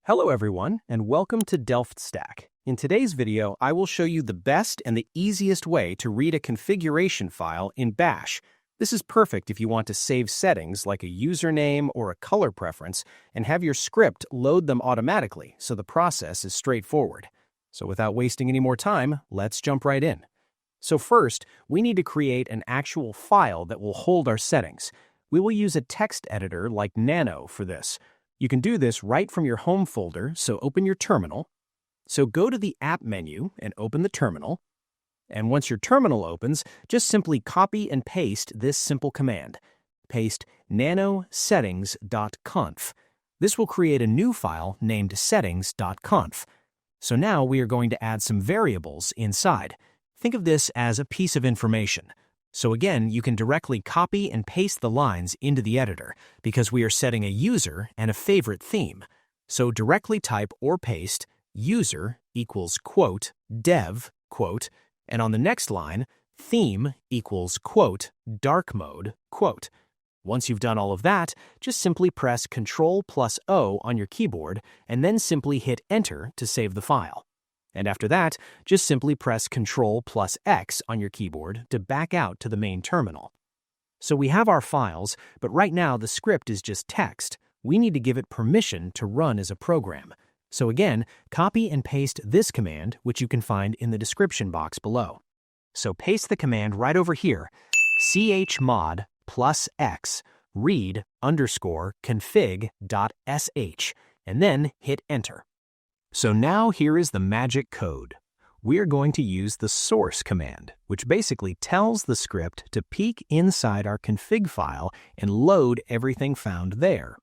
Hello everyone, and welcome to DelftStack. In today's video, I will show you the best and the easiest way to read a configuration file in Bash. This is perfect if you want to save settings like a username or a color preference and have your script load them automatically so the process is straightforward. So without wasting any more time, let's jump right in. So first, we need to create an actual file that will hold our settings. We will use a text editor like Nano for this. You can do this right from your home folder, so open your terminal. So go to the app menu and open the terminal. And once your terminal opens, just simply copy and paste this simple command. Paste nano settings.conf. This will create a new file named settings.conf. So now we are going to add some variables inside. Think of this as a piece of information. So again, you can directly copy and paste the lines into the editor because we are setting a user and a favorite theme. So directly type or paste user equals quote dev quote, and on the next line, theme equals quote dark mode quote. Once you've done all of that, just simply press Ctrl+O on your keyboard and then simply hit Enter to save the file. And after that, just simply press Ctrl+X on your keyboard to back out to the main terminal. So we have our files, but right now the script is just text. We need to give it permission to run as a program. So again, copy and paste this command, which you can find in the description box below. So paste the command right over here, chmod +X read_config.sh, and then hit Enter. So now here is the magic code. We are going to use the source command, which basically tells the script to peek inside our config file and load everything found there.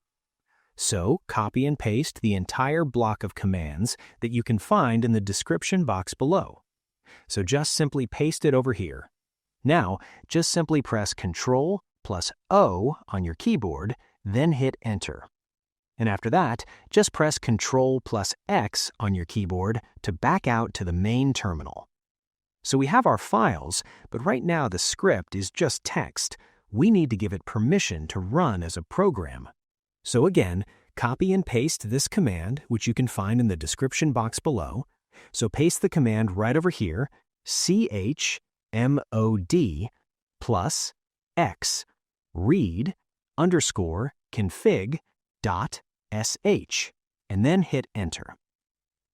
So copy and paste the entire block of commands that you can find in the description box below. So just simply paste it over here. Now, just simply press Ctrl+O on your keyboard, then hit Enter. And after that, just press Ctrl+X on your keyboard to back out to the main terminal. So we have our files, but right now the script is just text. We need to give it permission to run as a program. So again, copy and paste this command, which you can find in the description box below. So paste the command right over here, chmod +X read_config.sh, and then hit Enter.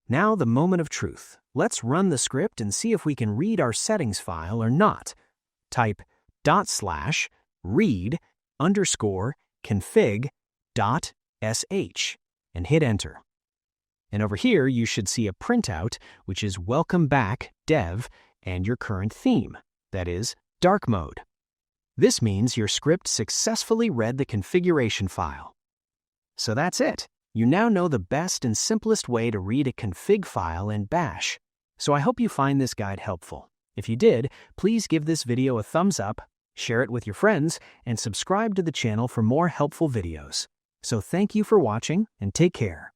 Now the moment of truth. Let's run the script and see if we can read our settings file or not. Type /read_config.sh and hit Enter. And over here you should see a printout which is welcome back dev and your current theme, that is dark mode. This means your script successfully read the configuration file. So that's it. You now know the best and simplest way to read a config file in Bash. So I hope you find this guide helpful. If you did, please give this video a thumbs up, share it with your friends, and subscribe to the channel for more helpful videos. So thank you for watching and take care.